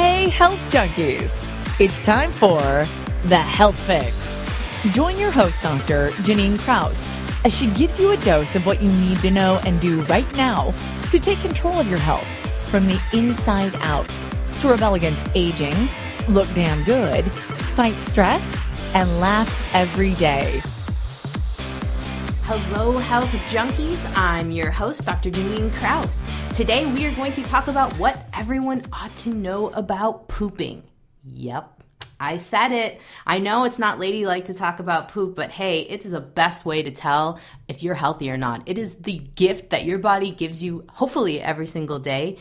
Hey, health junkies! It's time for The Health Fix. Join your host, Dr. Janine Krause, as she gives you a dose of what you need to know and do right now to take control of your health from the inside out, to rebel against aging, look damn good, fight stress, and laugh every day. Hello, health junkies. I'm your host, Dr. Janine Krause. Today, we are going to talk about what everyone ought to know about pooping. Yep, I said it. I know it's not ladylike to talk about poop, but hey, it is the best way to tell if you're healthy or not. It is the gift that your body gives you, hopefully every single day,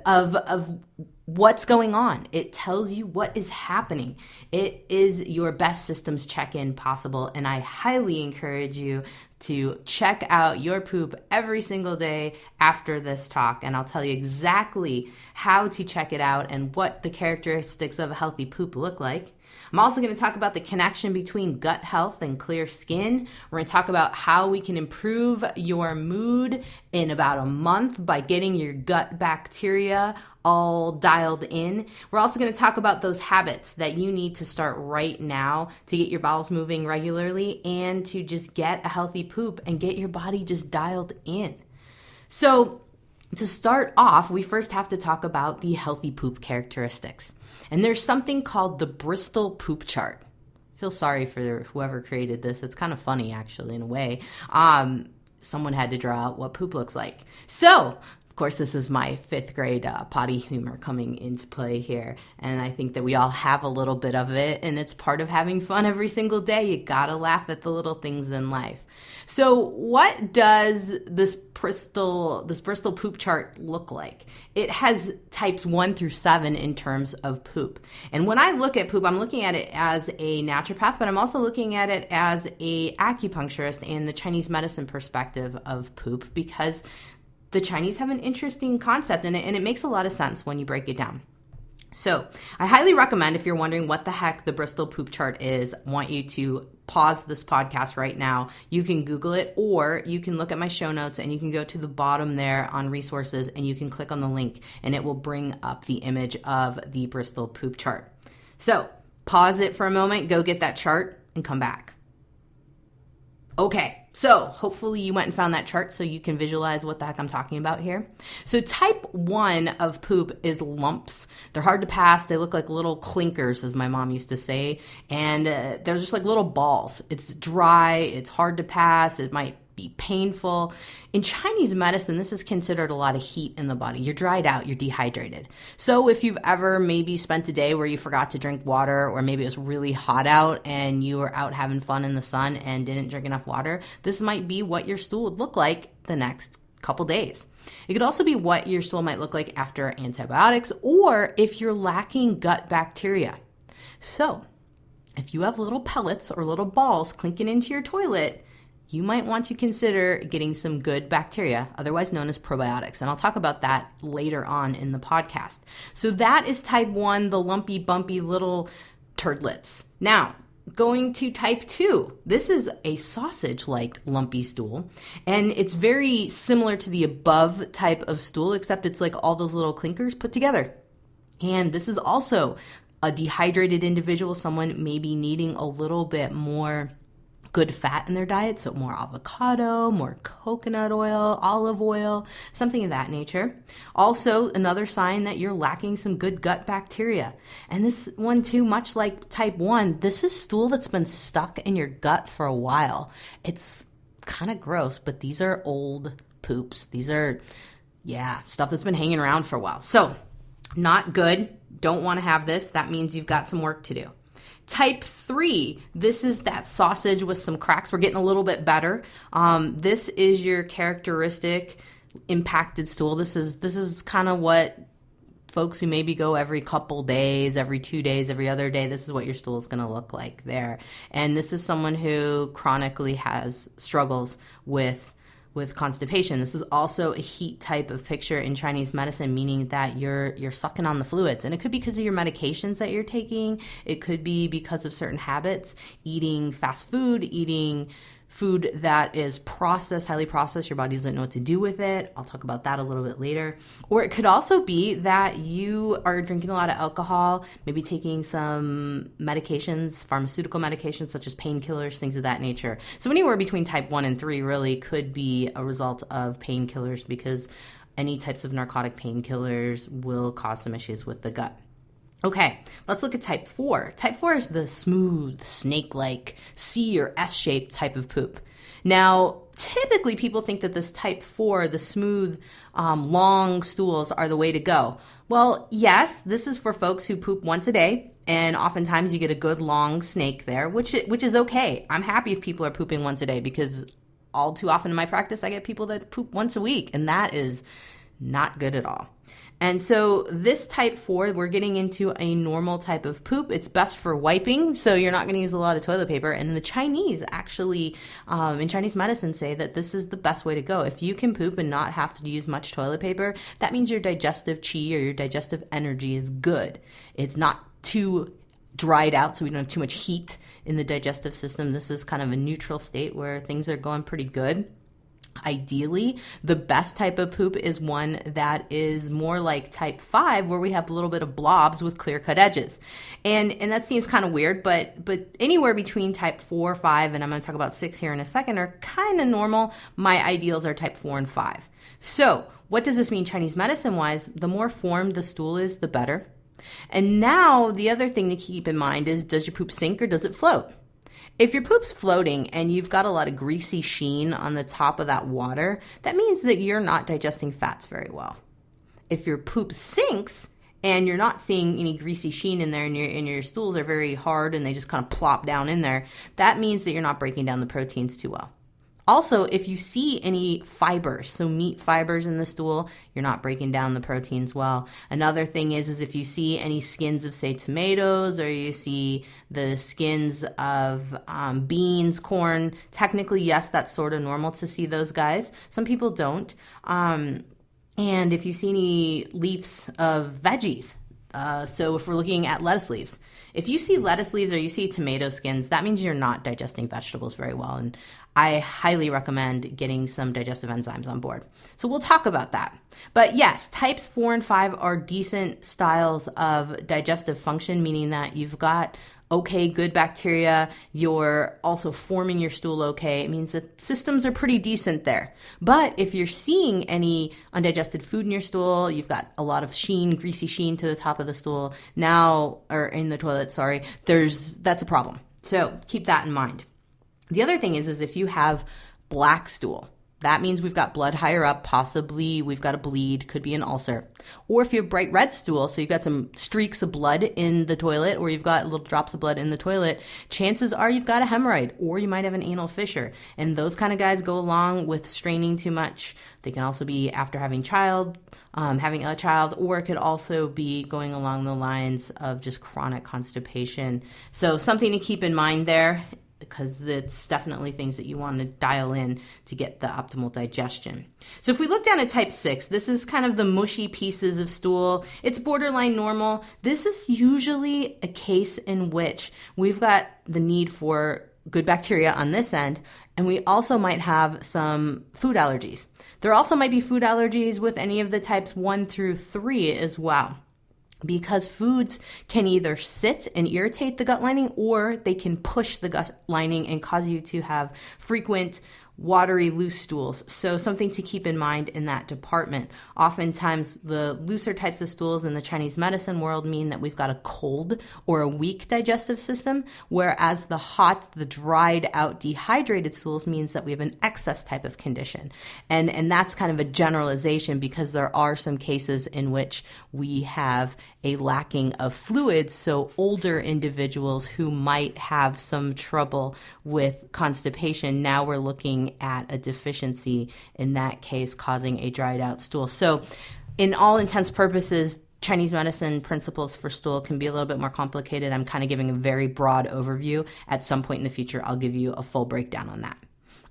of what's going on. It tells you what is happening. It is your best systems check-in possible, and I highly encourage you to check out your poop every single day after this talk, and I'll tell you exactly how to check it out and what the characteristics of a healthy poop look like. I'm also going to talk about the connection between gut health and clear skin. We're going to talk about how we can improve your mood in about a month by getting your gut bacteria all dialed in. We're also going to talk about those habits that you need to start right now to get your bowels moving regularly and to just get a healthy poop and get your body just dialed in. So to start off, we first have to talk about the healthy poop characteristics. And there's something called the Bristol poop chart. I feel sorry for whoever created this. It's kind of funny, actually, in a way. Someone had to draw out what poop looks like. So, of course, this is my fifth grade potty humor coming into play here. And I think that we all have a little bit of it, and it's part of having fun every single day. You gotta laugh at the little things in life. So what does this Bristol poop chart look like? It has types 1 through 7 in terms of poop. And when I look at poop, I'm looking at it as a naturopath, but I'm also looking at it as a acupuncturist and the Chinese medicine perspective of poop, because the Chinese have an interesting concept and it makes a lot of sense when you break it down. So I highly recommend, if you're wondering what the heck the Bristol poop chart is, I want you to pause this podcast right now. You can Google it, or you can look at my show notes and you can go to the bottom there on resources and you can click on the link and it will bring up the image of the Bristol poop chart. So pause it for a moment, go get that chart and come back. Okay, so hopefully you went and found that chart so you can visualize what the heck I'm talking about here. So type 1 of poop is lumps. They're hard to pass. They look like little clinkers, as my mom used to say, and they're just like little balls. It's dry, it's hard to pass, it might be painful. In Chinese medicine, this is considered a lot of heat in the body. You're dried out, you're dehydrated. So if you've ever maybe spent a day where you forgot to drink water, or maybe it was really hot out and you were out having fun in the sun and didn't drink enough water, this might be what your stool would look like the next couple days. It could also be what your stool might look like after antibiotics, or if you're lacking gut bacteria. So if you have little pellets or little balls clinking into your toilet, you might want to consider getting some good bacteria, otherwise known as probiotics. And I'll talk about that later on in the podcast. So that is type 1, the lumpy, bumpy little turdlets. Now, going to type 2. This is a sausage-like lumpy stool. And it's very similar to the above type of stool, except it's like all those little clinkers put together. And this is also a dehydrated individual, someone maybe needing a little bit more good fat in their diet, so more avocado, more coconut oil, olive oil, something of that nature. Also, another sign that you're lacking some good gut bacteria. And this one too, much like type 1, this is stool that's been stuck in your gut for a while. It's kind of gross, but these are old poops. These are, stuff that's been hanging around for a while. So, not good. Don't want to have this. That means you've got some work to do. Type 3, this is that sausage with some cracks. We're getting a little bit better. This is your characteristic impacted stool. This is kind of what folks who maybe go every couple days, every 2 days, every other day, this is what your stool is going to look like there. And this is someone who chronically has struggles with constipation. This is also a heat type of picture in Chinese medicine, meaning that you're sucking on the fluids. And it could be because of your medications that you're taking. It could be because of certain habits, eating fast food, eating food that is processed, highly processed. Your body doesn't know what to do with it. I'll talk about that a little bit later. Or it could also be that you are drinking a lot of alcohol, maybe taking some medications, pharmaceutical medications such as painkillers, things of that nature. So anywhere between type 1 and 3 really could be a result of painkillers, because any types of narcotic painkillers will cause some issues with the gut. Okay, let's look at type 4. Type 4 is the smooth, snake-like C or S-shaped type of poop. Now, typically people think that this type 4, the smooth, long stools are the way to go. Well, yes, this is for folks who poop once a day, and oftentimes you get a good long snake there, which is okay. I'm happy if people are pooping once a day, because all too often in my practice, I get people that poop once a week, and that is not good at all. And so this type 4, we're getting into a normal type of poop. It's best for wiping, so you're not going to use a lot of toilet paper. And the Chinese actually, in Chinese medicine, say that this is the best way to go. If you can poop and not have to use much toilet paper, that means your digestive qi or your digestive energy is good. It's not too dried out, so we don't have too much heat in the digestive system. This is kind of a neutral state where things are going pretty good. Ideally, the best type of poop is one that is more like type 5, where we have a little bit of blobs with clear-cut edges. And that seems kind of weird, but anywhere between type 4, 5, and I'm going to talk about 6 here in a second, are kind of normal. My ideals are type 4 and 5. So what does this mean Chinese medicine-wise? The more formed the stool is, the better. And now the other thing to keep in mind is, does your poop sink or does it float? If your poop's floating and you've got a lot of greasy sheen on the top of that water, that means that you're not digesting fats very well. If your poop sinks and you're not seeing any greasy sheen in there, and your stools are very hard and they just kind of plop down in there, that means that you're not breaking down the proteins too well. Also, if you see any fibers, so meat fibers in the stool, you're not breaking down the proteins well. Another thing is if you see any skins of, say, tomatoes, or you see the skins of beans, corn, technically, yes, that's sort of normal to see those guys. Some people don't. And if you see any leaves of veggies, so if we're looking at lettuce leaves, if you see lettuce leaves or you see tomato skins, that means you're not digesting vegetables very well. And I highly recommend getting some digestive enzymes on board. So we'll talk about that. But yes, types 4 and 5 are decent styles of digestive function, meaning that you've got okay, good bacteria, you're also forming your stool okay. It means that systems are pretty decent there. But if you're seeing any undigested food in your stool, you've got a lot of sheen, greasy sheen to the top of the stool now, or in the toilet, sorry, that's a problem. So keep that in mind. The other thing is if you have black stool, that means we've got blood higher up, possibly we've got a bleed, could be an ulcer. Or if you have bright red stool, so you've got some streaks of blood in the toilet, or you've got little drops of blood in the toilet, chances are you've got a hemorrhoid, or you might have an anal fissure. And those kind of guys go along with straining too much. They can also be after having a child, or it could also be going along the lines of just chronic constipation. So something to keep in mind there, because it's definitely things that you want to dial in to get the optimal digestion. So if we look down at type 6, this is kind of the mushy pieces of stool. It's borderline normal. This is usually a case in which we've got the need for good bacteria on this end, and we also might have some food allergies. There also might be food allergies with any of the types 1 through 3 as well, because foods can either sit and irritate the gut lining, or they can push the gut lining and cause you to have frequent watery, loose stools. So something to keep in mind in that department. Oftentimes, the looser types of stools in the Chinese medicine world mean that we've got a cold or a weak digestive system, whereas the hot, the dried out, dehydrated stools means that we have an excess type of condition. And that's kind of a generalization, because there are some cases in which we have a lacking of fluids. So older individuals who might have some trouble with constipation, now we're looking at a deficiency in that case, causing a dried out stool. So in all intents purposes, Chinese medicine principles for stool can be a little bit more complicated. I'm kind of giving a very broad overview. At some point in the future, I'll give you a full breakdown on that.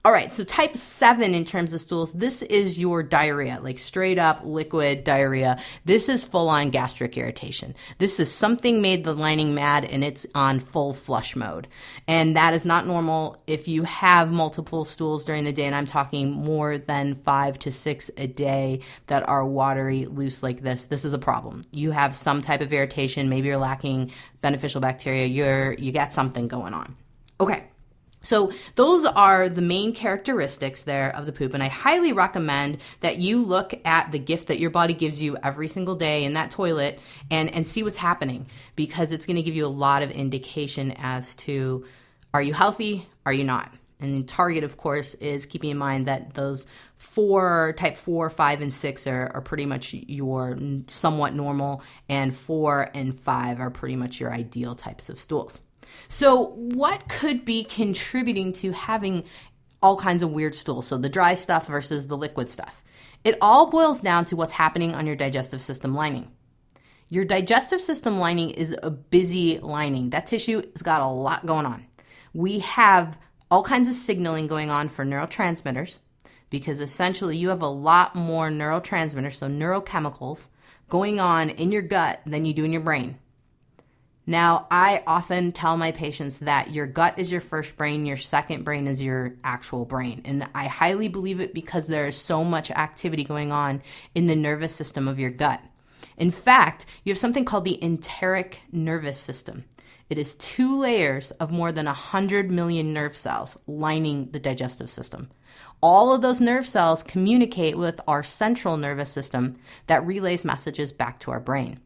All right, so type 7 in terms of stools, this is your diarrhea, like straight up liquid diarrhea. This is full on gastric irritation. This is something made the lining mad and it's on full flush mode. And that is not normal if you have multiple stools during the day, and I'm talking more than 5 to 6 a day that are watery, loose like this. This is a problem. You have some type of irritation. Maybe you're lacking beneficial bacteria. You got something going on. Okay. So those are the main characteristics there of the poop. And I highly recommend that you look at the gift that your body gives you every single day in that toilet and see what's happening, because it's going to give you a lot of indication as to, are you healthy? Are you not? And the target, of course, is keeping in mind that those type 4, 5, and 6 are pretty much your somewhat normal, and 4 and 5 are pretty much your ideal types of stools. So what could be contributing to having all kinds of weird stools? So the dry stuff versus the liquid stuff. It all boils down to what's happening on your digestive system lining. Your digestive system lining is a busy lining. That tissue has got a lot going on. We have all kinds of signaling going on for neurotransmitters, because essentially you have a lot more neurotransmitters, so neurochemicals, going on in your gut than you do in your brain. Now, I often tell my patients that your gut is your first brain, your second brain is your actual brain. And I highly believe it because there is so much activity going on in the nervous system of your gut. In fact, you have something called the enteric nervous system. It is 2 layers of more than 100 million nerve cells lining the digestive system. All of those nerve cells communicate with our central nervous system that relays messages back to our brain.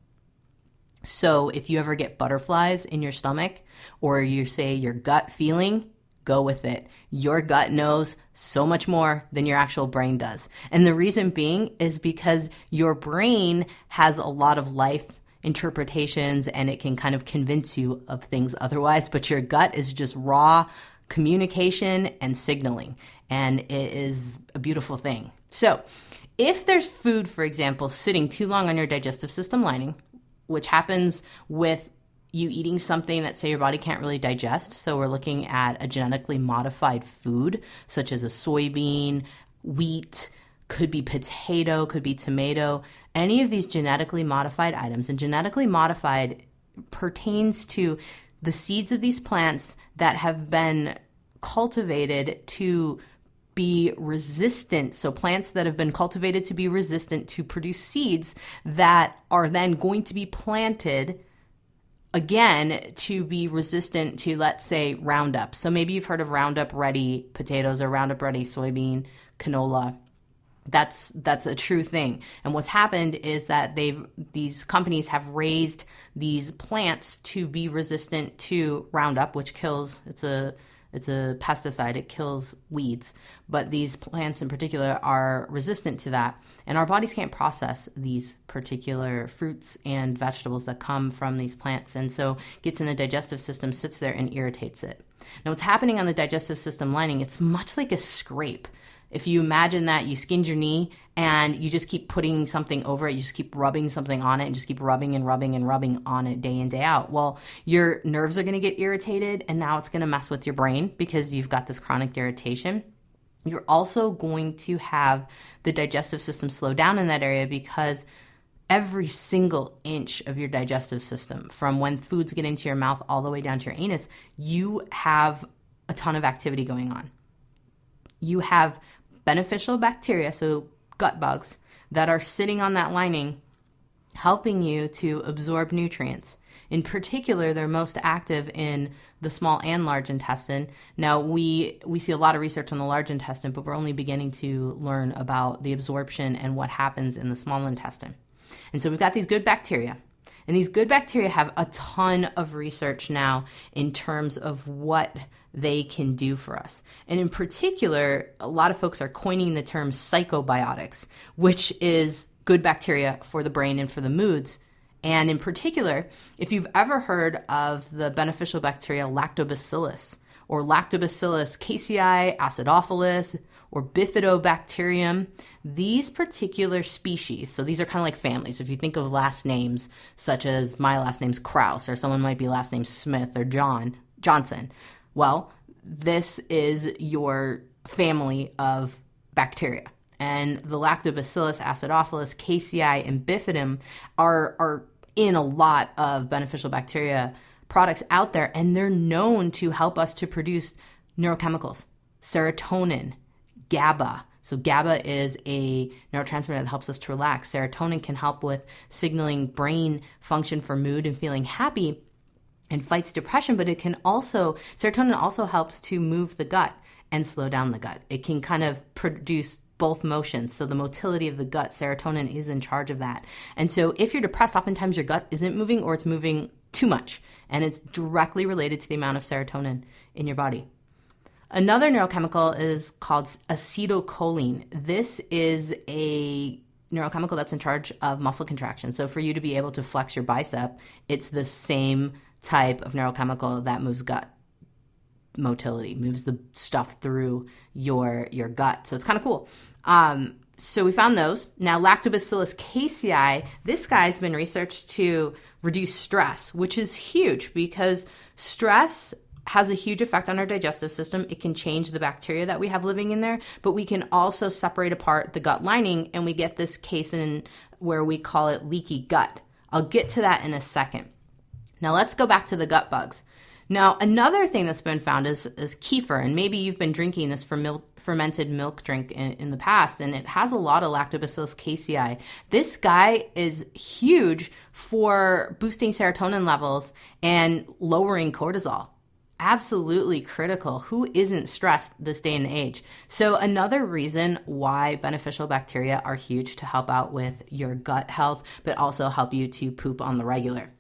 So if you ever get butterflies in your stomach, or you say your gut feeling, go with it. Your gut knows so much more than your actual brain does. And the reason being is because your brain has a lot of life interpretations and it can kind of convince you of things otherwise, but your gut is just raw communication and signaling. And it is a beautiful thing. So if there's food, for example, sitting too long on your digestive system lining, which happens with you eating something that, say, your body can't really digest. So we're looking at a genetically modified food, such as a soybean, wheat, could be potato, could be tomato, any of these genetically modified items. And genetically modified pertains to the seeds of these plants that have been cultivated to be resistant. So plants that have been cultivated to be resistant to produce seeds that are then going to be planted again to be resistant to, let's say, Roundup. So maybe you've heard of Roundup Ready potatoes or Roundup Ready soybean, canola. That's a true thing. And what's happened is that these companies have raised these plants to be resistant to Roundup, which kills, it's a pesticide, it kills weeds, but these plants in particular are resistant to that, and our bodies can't process these particular fruits and vegetables that come from these plants, and so gets in the digestive system, sits there and irritates it. Now what's happening on the digestive system lining, it's much like a scrape. If you imagine that you skinned your knee and you just keep putting something over it, you just keep rubbing something on it and just keep rubbing and rubbing and rubbing on it day in, day out. Well, your nerves are going to get irritated, and now it's going to mess with your brain because you've got this chronic irritation. You're also going to have the digestive system slow down in that area because every single inch of your digestive system, from when foods get into your mouth all the way down to your anus, you have a ton of activity going on. You have beneficial bacteria, so gut bugs, that are sitting on that lining, helping you to absorb nutrients. In particular, they're most active in the small and large intestine. Now, we see a lot of research on the large intestine, but we're only beginning to learn about the absorption and what happens in the small intestine. And so we've got these good bacteria. And these good bacteria have a ton of research now in terms of what they can do for us. And in particular, a lot of folks are coining the term psychobiotics, which is good bacteria for the brain and for the moods. And in particular, if you've ever heard of the beneficial bacteria lactobacillus or lactobacillus casei acidophilus or bifidobacterium, these particular species, so these are kind of like families. If you think of last names, such as my last name's Krause, or someone might be last name Smith or Johnson. Well, this is your family of bacteria. And the Lactobacillus acidophilus, KCI, and bifidum are in a lot of beneficial bacteria products out there, and they're known to help us to produce neurochemicals, serotonin, GABA. So GABA is a neurotransmitter that helps us to relax. Serotonin can help with signaling brain function for mood and feeling happy and fights depression, but serotonin also helps to move the gut and slow down the gut. It can kind of produce both motions. So the motility of the gut, serotonin is in charge of that. And so if you're depressed, oftentimes your gut isn't moving or it's moving too much. And it's directly related to the amount of serotonin in your body. Another neurochemical is called acetylcholine. This is a neurochemical that's in charge of muscle contraction. So for you to be able to flex your bicep, it's the same type of neurochemical that moves gut motility, moves the stuff through your gut. So it's kind of cool. So we found those. Now, Lactobacillus KCI, this guy's been researched to reduce stress, which is huge because stress has a huge effect on our digestive system. It can change the bacteria that we have living in there, but we can also separate apart the gut lining, and we get this case in where we call it leaky gut. I'll get to that in a second. Now, let's go back to the gut bugs. Now, another thing that's been found is kefir, and maybe you've been drinking this fermented milk drink in the past, and it has a lot of Lactobacillus KCI. This guy is huge for boosting serotonin levels and lowering cortisol. Absolutely critical. Who isn't stressed this day and age? So another reason why beneficial bacteria are huge to help out with your gut health, but also help you to poop on the regular.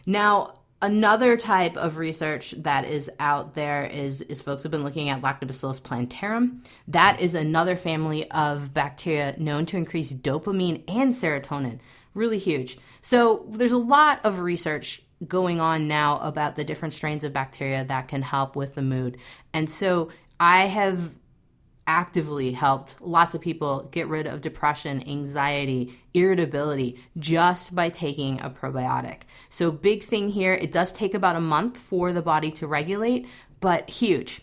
Now, another type of research that is out there is folks have been looking at Lactobacillus plantarum. That is another family of bacteria known to increase dopamine and serotonin. Really huge. So there's a lot of research going on now about the different strains of bacteria that can help with the mood. And so I have actively helped lots of people get rid of depression, anxiety, irritability just by taking a probiotic. So big thing here, it does take about a month for the body to regulate, but huge.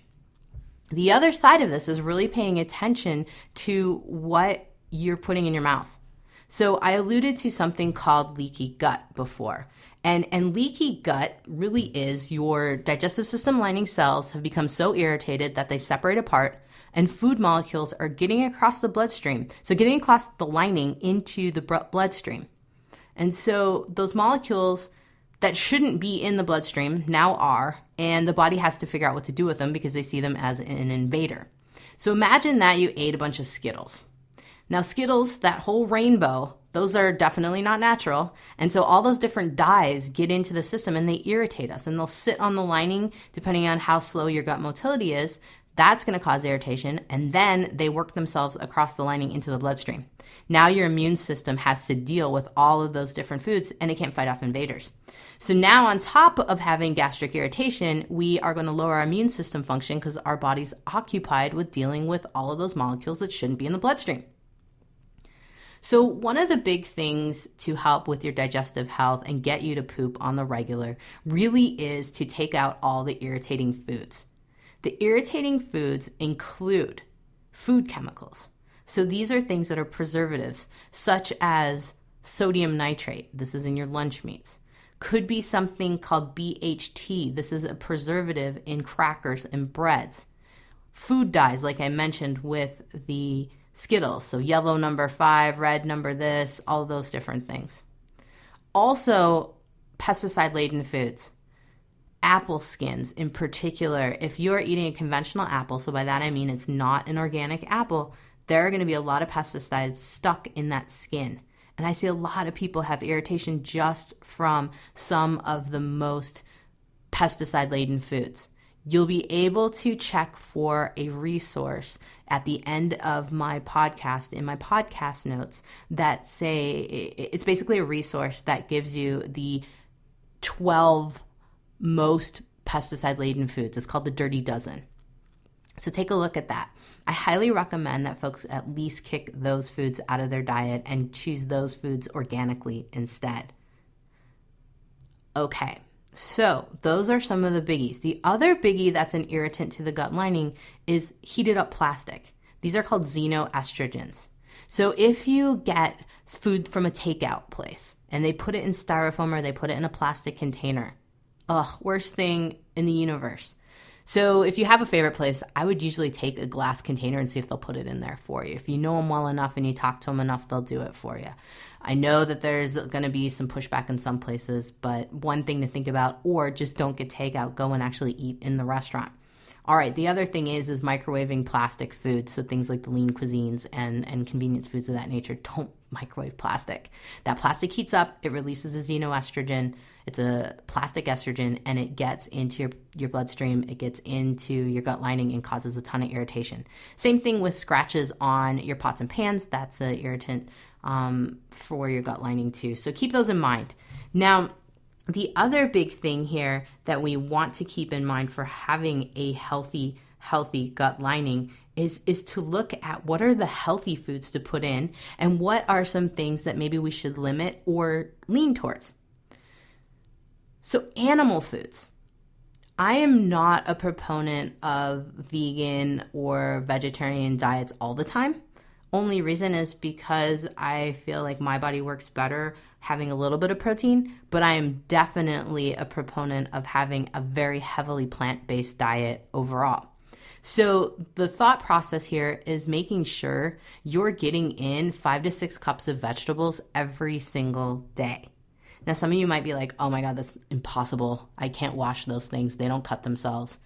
The other side of this is really paying attention to what you're putting in your mouth. So I alluded to something called leaky gut before. And leaky gut really is your digestive system lining cells have become so irritated that they separate apart, and food molecules are getting across the bloodstream. So getting across the lining into the bloodstream. And so those molecules that shouldn't be in the bloodstream now are, and the body has to figure out what to do with them because they see them as an invader. So imagine that you ate a bunch of Skittles. Now Skittles, that whole rainbow, those are definitely not natural. And so all those different dyes get into the system and they irritate us, and they'll sit on the lining depending on how slow your gut motility is. That's going to cause irritation, and then they work themselves across the lining into the bloodstream. Now your immune system has to deal with all of those different foods, and it can't fight off invaders. So now on top of having gastric irritation, we are going to lower our immune system function because our body's occupied with dealing with all of those molecules that shouldn't be in the bloodstream. So one of the big things to help with your digestive health and get you to poop on the regular really is to take out all the irritating foods. The irritating foods include food chemicals. So these are things that are preservatives, such as sodium nitrate. This is in your lunch meats. Could be something called BHT. This is a preservative in crackers and breads. Food dyes, like I mentioned with the Skittles. So yellow number 5, red number this, all of those different things. Also, pesticide-laden foods. Apple skins in particular. If you're eating a conventional apple, so by that I mean it's not an organic apple, there are going to be a lot of pesticides stuck in that skin. And I see a lot of people have irritation just from some of the most pesticide-laden foods. You'll be able to check for a resource at the end of my podcast, in my podcast notes, that say, it's basically a resource that gives you the 12 most pesticide-laden foods. It's called the Dirty Dozen. So take a look at that. I highly recommend that folks at least kick those foods out of their diet and choose those foods organically instead. Okay, So those are some of the biggies. The other biggie that's an irritant to the gut lining is heated up plastic. These are called xenoestrogens. So if you get food from a takeout place and they put it in styrofoam or they put it in a plastic container, worst thing in the universe. So if you have a favorite place, I would usually take a glass container and see if they'll put it in there for you. If you know them well enough and you talk to them enough, they'll do it for you. I know that there's going to be some pushback in some places, but one thing to think about, or just don't get takeout, go and actually eat in the restaurant. All right, the other thing is microwaving plastic foods. So things like the lean cuisines and convenience foods of that nature, don't microwave plastic. That plastic heats up, it releases a xenoestrogen. It's a plastic estrogen, and it gets into your bloodstream. It gets into your gut lining and causes a ton of irritation. Same thing with scratches on your pots and pans. That's an irritant for your gut lining too. So keep those in mind. Now, the other big thing here that we want to keep in mind for having a healthy gut lining is to look at what are the healthy foods to put in and what are some things that maybe we should limit or lean towards. So animal foods. I am not a proponent of vegan or vegetarian diets all the time. Only reason is because I feel like my body works better having a little bit of protein, but I am definitely a proponent of having a very heavily plant-based diet overall. So the thought process here is making sure you're getting in 5 to 6 cups of vegetables every single day. Now, some of you might be like, oh my God, that's impossible. I can't wash those things. They don't cut themselves.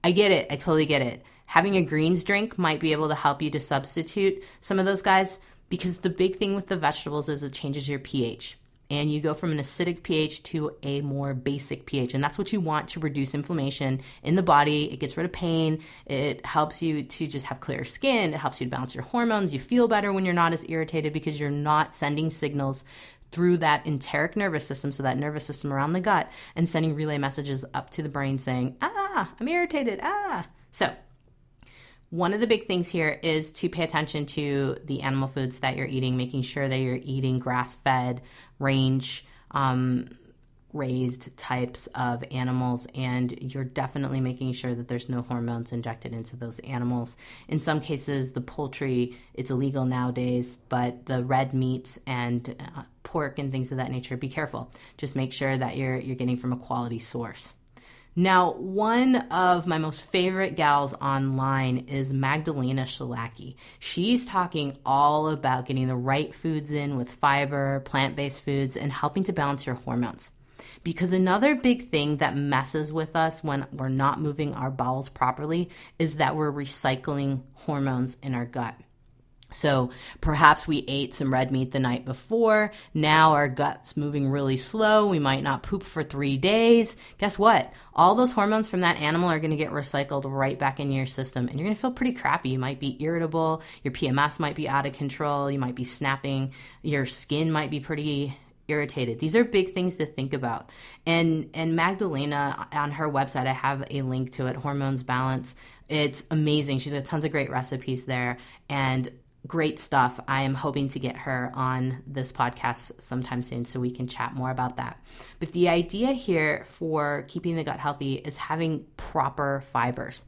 I get it. I totally get it. Having a greens drink might be able to help you to substitute some of those guys, because the big thing with the vegetables is it changes your pH. And you go from an acidic pH to a more basic pH. And that's what you want to reduce inflammation in the body. It gets rid of pain. It helps you to just have clearer skin. It helps you to balance your hormones. You feel better when you're not as irritated because you're not sending signals through that enteric nervous system, so that nervous system around the gut, and sending relay messages up to the brain saying, I'm irritated, So one of the big things here is to pay attention to the animal foods that you're eating, making sure that you're eating grass-fed, range, raised types of animals, and you're definitely making sure that there's no hormones injected into those animals. In some cases, the poultry, it's illegal nowadays, but the red meats and pork and things of that nature, be careful. Just make sure that you're getting from a quality source. Now, one of my most favorite gals online is Magdalena Shalaki. She's talking all about getting the right foods in with fiber, plant-based foods, and helping to balance your hormones. Because another big thing that messes with us when we're not moving our bowels properly is that we're recycling hormones in our gut. So perhaps we ate some red meat the night before. Now our gut's moving really slow. We might not poop for 3 days. Guess what? All those hormones from that animal are going to get recycled right back into your system, and you're going to feel pretty crappy. You might be irritable. Your PMS might be out of control. You might be snapping. Your skin might be pretty irritated. These are big things to think about. And Magdalena, on her website, I have a link to it, Hormones Balance. It's amazing. She's got tons of great recipes there and great stuff. I am hoping to get her on this podcast sometime soon so we can chat more about that. But the idea here for keeping the gut healthy is having proper fibers.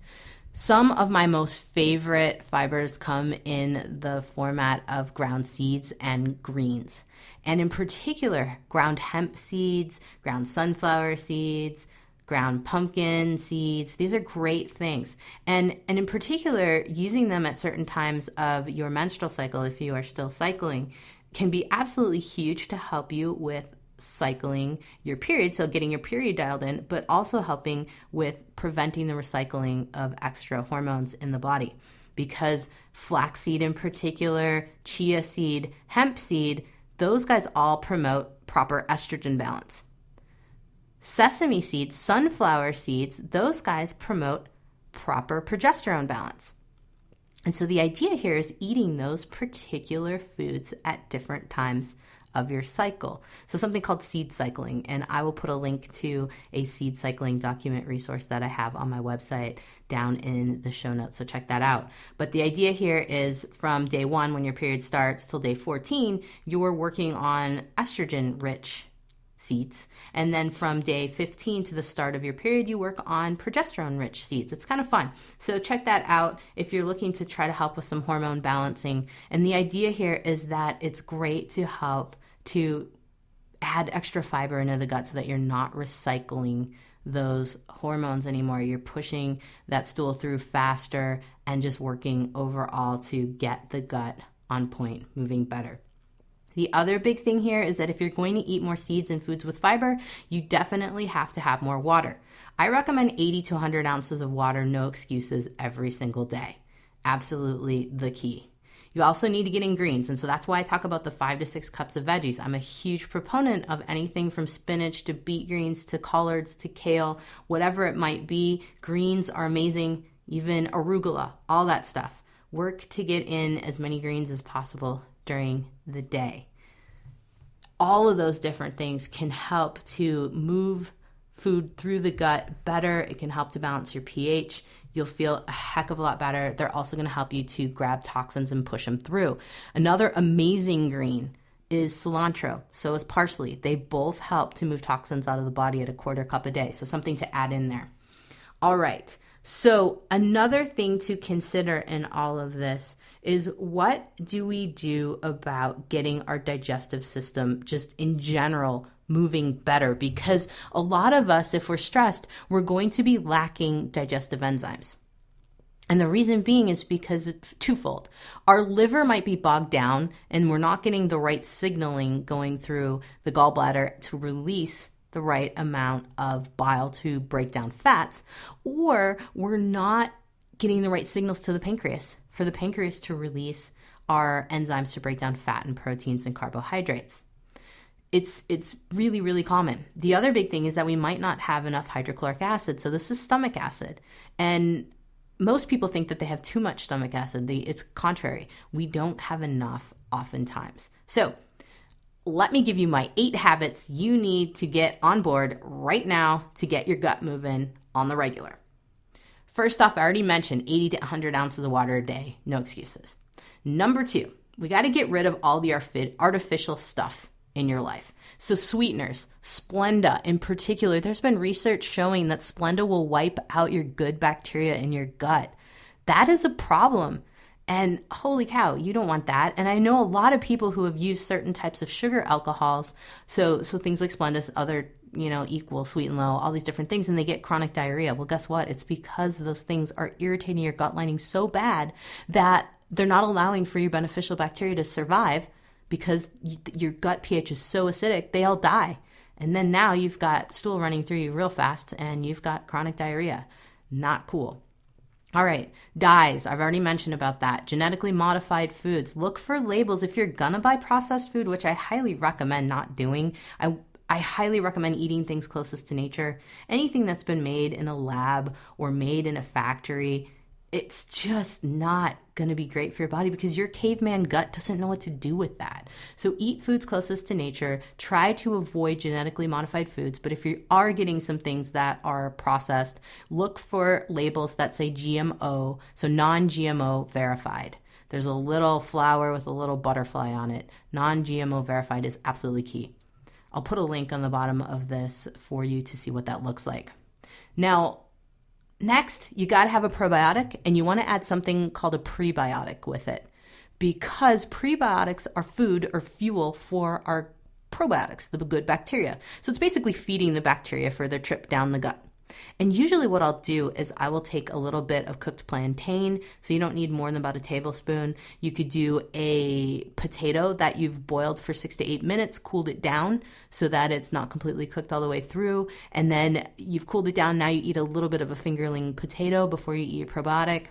Some of my most favorite fibers come in the format of ground seeds and greens. And in particular, ground hemp seeds, ground sunflower seeds, ground pumpkin seeds. These are great things. And in particular, using them at certain times of your menstrual cycle, if you are still cycling, can be absolutely huge to help you with cycling your period, so getting your period dialed in, but also helping with preventing the recycling of extra hormones in the body. Because flaxseed in particular, chia seed, hemp seed, those guys all promote proper estrogen balance. Sesame seeds, sunflower seeds, those guys promote proper progesterone balance. And so the idea here is eating those particular foods at different times of your cycle. So something called seed cycling, and I will put a link to a seed cycling document resource that I have on my website down in the show notes, so check that out. But the idea here is from day 1, when your period starts, till day 14, you're working on estrogen-rich seats. And then from day 15 to the start of your period, you work on progesterone-rich seats. It's kind of fun. So check that out if you're looking to try to help with some hormone balancing. And the idea here is that it's great to help to add extra fiber into the gut so that you're not recycling those hormones anymore. You're pushing that stool through faster and just working overall to get the gut on point, moving better. The other big thing here is that if you're going to eat more seeds and foods with fiber, you definitely have to have more water. I recommend 80 to 100 ounces of water, no excuses, every single day. Absolutely the key. You also need to get in greens, and so that's why I talk about the 5 to 6 cups of veggies. I'm a huge proponent of anything from spinach to beet greens to collards to kale, whatever it might be. Greens are amazing, even arugula, all that stuff. Work to get in as many greens as possible during the day. All of those different things can help to move food through the gut better. It can help to balance your pH. You'll feel a heck of a lot better. They're also going to help you to grab toxins and push them through. Another amazing green is cilantro. So is parsley. They both help to move toxins out of the body at a 1/4 cup a day. So something to add in there. All right. So another thing to consider in all of this is, what do we do about getting our digestive system just in general moving better? Because a lot of us, if we're stressed, we're going to be lacking digestive enzymes. And the reason being is because it's twofold. Our liver might be bogged down and we're not getting the right signaling going through the gallbladder to release the right amount of bile to break down fats, or we're not getting the right signals to the pancreas for the pancreas to release our enzymes to break down fat and proteins and carbohydrates. It's really, really common. The other big thing is that we might not have enough hydrochloric acid. So this is stomach acid. And most people think that they have too much stomach acid. It's contrary. We don't have enough oftentimes. So let me give you my 8 habits you need to get on board right now to get your gut moving on the regular. First off, I already mentioned 80 to 100 ounces of water a day. No excuses. Number 2, we got to get rid of all the artificial stuff in your life. So sweeteners, Splenda in particular, there's been research showing that Splenda will wipe out your good bacteria in your gut. That is a problem. And holy cow, you don't want that. And I know a lot of people who have used certain types of sugar alcohols, so things like Splenda, other, Equal, Sweet and Low, all these different things, and they get chronic diarrhea. Well, guess what? It's because those things are irritating your gut lining so bad that they're not allowing for your beneficial bacteria to survive, because your gut pH is so acidic, they all die. And then now you've got stool running through you real fast and you've got chronic diarrhea. Not cool. All right, dyes. I've already mentioned about that. Genetically modified foods. Look for labels. If you're gonna buy processed food, which I highly recommend not doing, I highly recommend eating things closest to nature. Anything that's been made in a lab or made in a factory, it's just not going to be great for your body because your caveman gut doesn't know what to do with that. So eat foods closest to nature. Try to avoid genetically modified foods. But if you are getting some things that are processed, look for labels that say GMO, so non-GMO verified. There's a little flower with a little butterfly on it. Non-GMO verified is absolutely key. I'll put a link on the bottom of this for you to see what that looks like. Now, next, you got to have a probiotic, and you want to add something called a prebiotic with it, because prebiotics are food or fuel for our probiotics, the good bacteria. So it's basically feeding the bacteria for their trip down the gut. And usually what I'll do is I will take a little bit of cooked plantain, so you don't need more than about a tablespoon. You could do a potato that you've boiled for 6 to 8 minutes, cooled it down so that it's not completely cooked all the way through. And then you've cooled it down. Now you eat a little bit of a fingerling potato before you eat your probiotic.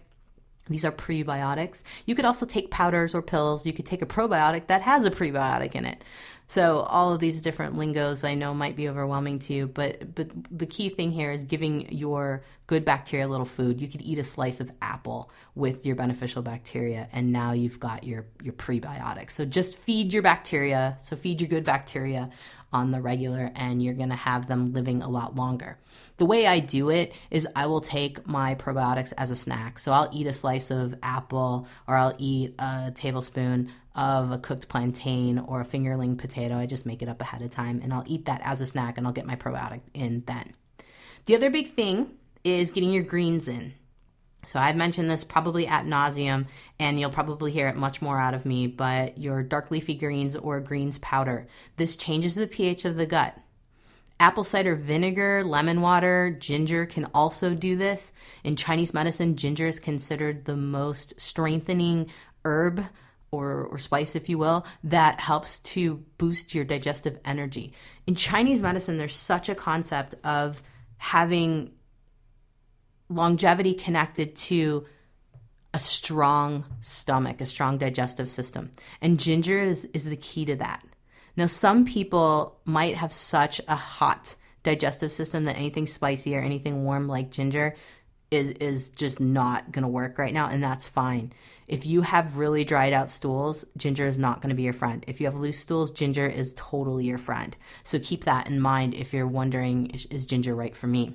These are prebiotics. You could also take powders or pills. You could take a probiotic that has a prebiotic in it. So all of these different lingos I know might be overwhelming to you, but the key thing here is giving your good bacteria a little food. You could eat a slice of apple with your beneficial bacteria, and now you've got your prebiotics. So just feed your bacteria, so feed your good bacteria on the regular, and you're going to have them living a lot longer. The way I do it is I will take my probiotics as a snack. So I'll eat a slice of apple, or I'll eat a tablespoon of a cooked plantain or a fingerling potato. I just make it up ahead of time and I'll eat that as a snack and I'll get my probiotic in then. The other big thing is getting your greens in. So I've mentioned this probably ad nauseum, and you'll probably hear it much more out of me, but your dark leafy greens or greens powder. This changes the pH of the gut. Apple cider vinegar, lemon water, ginger can also do this. In Chinese medicine, ginger is considered the most strengthening herb or spice, if you will, that helps to boost your digestive energy. In Chinese medicine, there's such a concept of having longevity connected to a strong stomach, a strong digestive system. And ginger is the key to that. Now, some people might have such a hot digestive system that anything spicy or anything warm like ginger is just not going to work right now, and that's fine. If you have really dried out stools, ginger is not going to be your friend. If you have loose stools, ginger is totally your friend. So keep that in mind if you're wondering, is ginger right for me?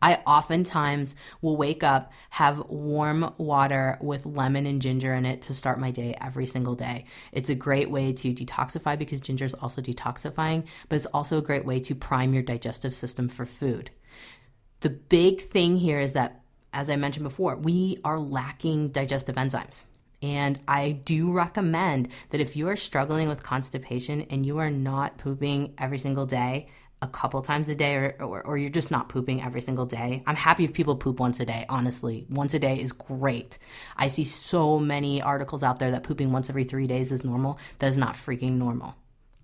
I oftentimes will wake up, have warm water with lemon and ginger in it to start my day every single day. It's a great way to detoxify because ginger is also detoxifying, but it's also a great way to prime your digestive system for food. The big thing here is that, as I mentioned before, we are lacking digestive enzymes. And I do recommend that if you are struggling with constipation and you are not pooping every single day, a couple times a day, or you're just not pooping every single day. I'm happy if people poop once a day, honestly. Once a day is great. I see so many articles out there that pooping once every 3 days is normal. That is not freaking normal.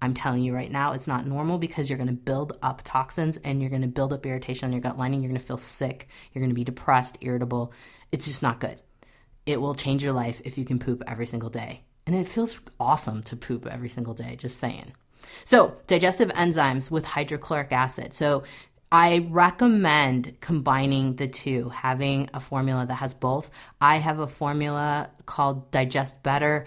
I'm telling you right now, it's not normal because you're going to build up toxins and you're going to build up irritation on your gut lining. You're going to feel sick. You're going to be depressed, irritable. It's just not good. It will change your life if you can poop every single day. And it feels awesome to poop every single day, just saying. So digestive enzymes with hydrochloric acid. So I recommend combining the two, having a formula that has both. I have a formula called Digest Better.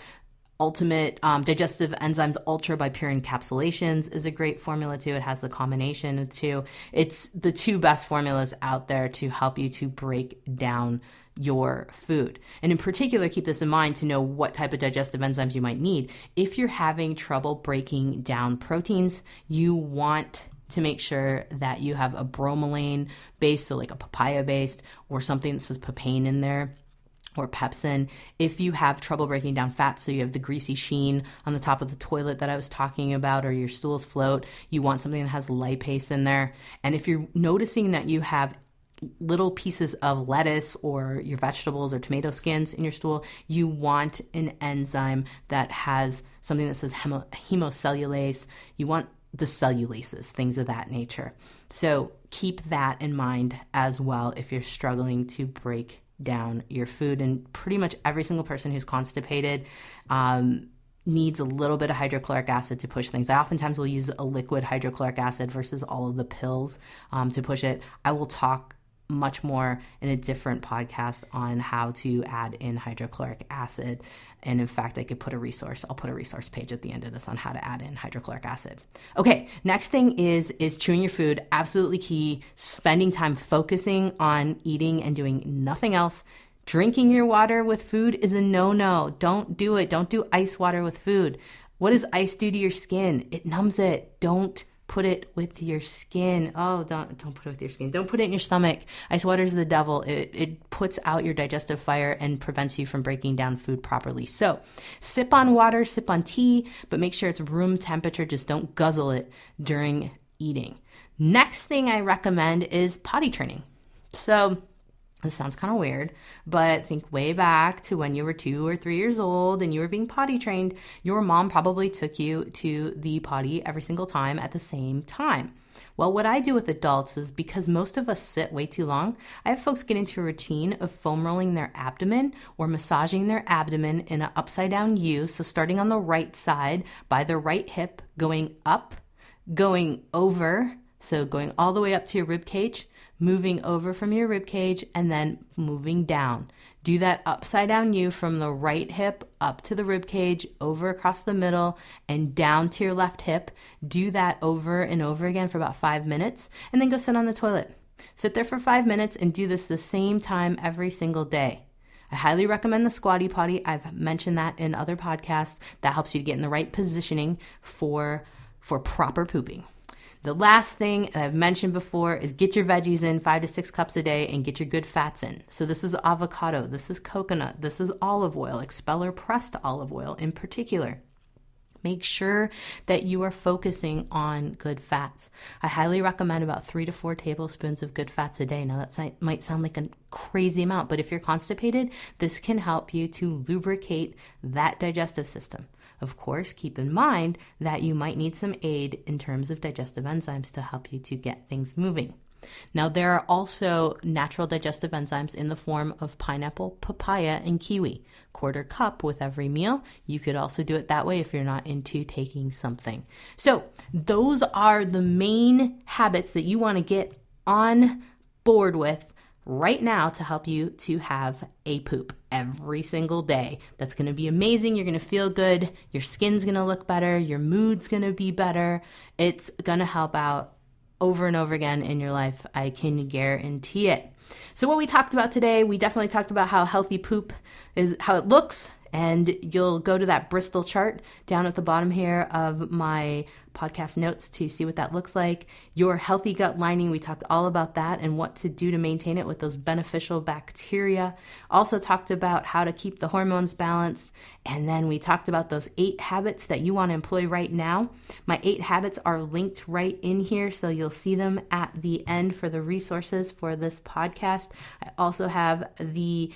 Ultimate Digestive Enzymes Ultra by Pure Encapsulations is a great formula too. It has the combination of two. It's the two best formulas out there to help you to break down your food. And in particular, keep this in mind to know what type of digestive enzymes you might need. If you're having trouble breaking down proteins, you want to make sure that you have a bromelain base, so like a papaya based or something that says papain in there, or pepsin. If you have trouble breaking down fats, so you have the greasy sheen on the top of the toilet that I was talking about, or your stools float, you want something that has lipase in there. And if you're noticing that you have little pieces of lettuce or your vegetables or tomato skins in your stool, you want an enzyme that has something that says hemocellulase. You want the cellulases, things of that nature. So keep that in mind as well if you're struggling to break down your food. And pretty much every single person who's constipated needs a little bit of hydrochloric acid to push things. I oftentimes will use a liquid hydrochloric acid versus all of the pills to push it. I will talk much more in a different podcast on how to add in hydrochloric acid. And in fact, I'll put a resource page at the end of this on how to add in hydrochloric acid. Okay, next thing is chewing your food. Absolutely key. Spending time focusing on eating and doing nothing else. Drinking your water with food is a no-no. Don't do it. Don't do ice water with food. What does ice do to your skin? It numbs it. Don't put it with your skin. Oh, don't put it with your skin. Don't put it in your stomach. Ice water is the devil. It puts out your digestive fire and prevents you from breaking down food properly. So sip on water, sip on tea, but make sure it's room temperature. Just don't guzzle it during eating. Next thing I recommend is potty training. So this sounds kind of weird, but think way back to when you were 2 or 3 years old and you were being potty trained. Your mom probably took you to the potty every single time at the same time. Well, what I do with adults is, because most of us sit way too long, I have folks get into a routine of foam rolling their abdomen or massaging their abdomen in an upside down U. So starting on the right side by the right hip, going up, going over, so going all the way up to your rib cage, moving over from your rib cage, and then moving down. Do that upside down U from the right hip up to the rib cage, over across the middle, and down to your left hip. Do that over and over again for about 5 minutes, and then go sit on the toilet. Sit there for 5 minutes and do this the same time every single day. I highly recommend the squatty potty. I've mentioned that in other podcasts. That helps you to get in the right positioning for proper pooping. The last thing, and I've mentioned before, is get your veggies in 5 to 6 cups a day and get your good fats in. So this is avocado, this is coconut, this is olive oil, expeller pressed olive oil in particular. Make sure that you are focusing on good fats. I highly recommend about 3 to 4 tablespoons of good fats a day. Now that might sound like a crazy amount, but if you're constipated, this can help you to lubricate that digestive system. Of course, keep in mind that you might need some aid in terms of digestive enzymes to help you to get things moving. Now, there are also natural digestive enzymes in the form of pineapple, papaya, and kiwi. 1/4 cup with every meal. You could also do it that way if you're not into taking something. So those are the main habits that you want to get on board with right now to help you to have a poop every single day. That's going to be amazing. You're going to feel good. Your skin's going to look better. Your mood's going to be better. It's going to help out over and over again in your life. I can guarantee it. So what we talked about today, we definitely talked about how healthy poop is, how it looks, and you'll go to that Bristol chart down at the bottom here of my podcast notes to see what that looks like. Your healthy gut lining, we talked all about that and what to do to maintain it with those beneficial bacteria. Also talked about how to keep the hormones balanced. And then we talked about those 8 habits that you want to employ right now. My 8 habits are linked right in here, so you'll see them at the end for the resources for this podcast. I also have the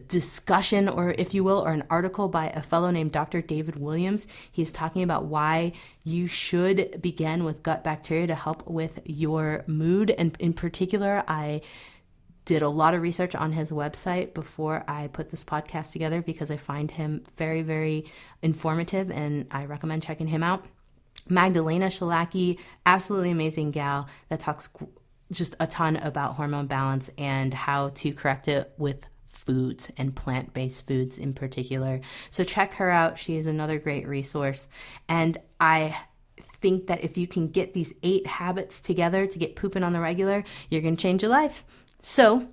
discussion, or if you will, or an article by a fellow named Dr. David Williams. He's talking about why you should begin with gut bacteria to help with your mood. And in particular, I did a lot of research on his website before I put this podcast together because I find him very, very informative, and I recommend checking him out. Magdalena Shalaki, absolutely amazing gal that talks just a ton about hormone balance and how to correct it with foods and plant-based foods in particular. So check her out. She is another great resource. And I think that if you can get these 8 habits together to get pooping on the regular, you're going to change your life. So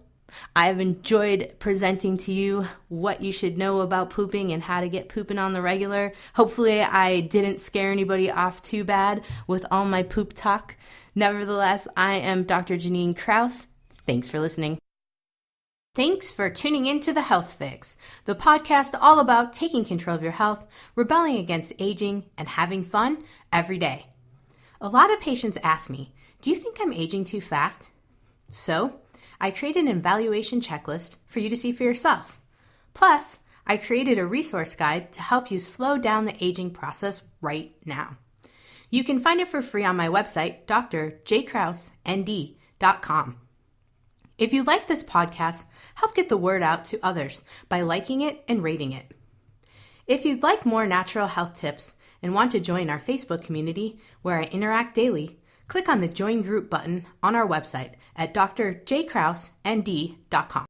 I've enjoyed presenting to you what you should know about pooping and how to get pooping on the regular. Hopefully I didn't scare anybody off too bad with all my poop talk. Nevertheless, I am Dr. Janine Krause. Thanks for listening. Thanks for tuning in to The Health Fix, the podcast all about taking control of your health, rebelling against aging, and having fun every day. A lot of patients ask me, do you think I'm aging too fast? So, I created an evaluation checklist for you to see for yourself. Plus, I created a resource guide to help you slow down the aging process right now. You can find it for free on my website, drjkrauseND.com. If you like this podcast, help get the word out to others by liking it and rating it. If you'd like more natural health tips and want to join our Facebook community where I interact daily, click on the Join Group button on our website at drjkrauseND.com.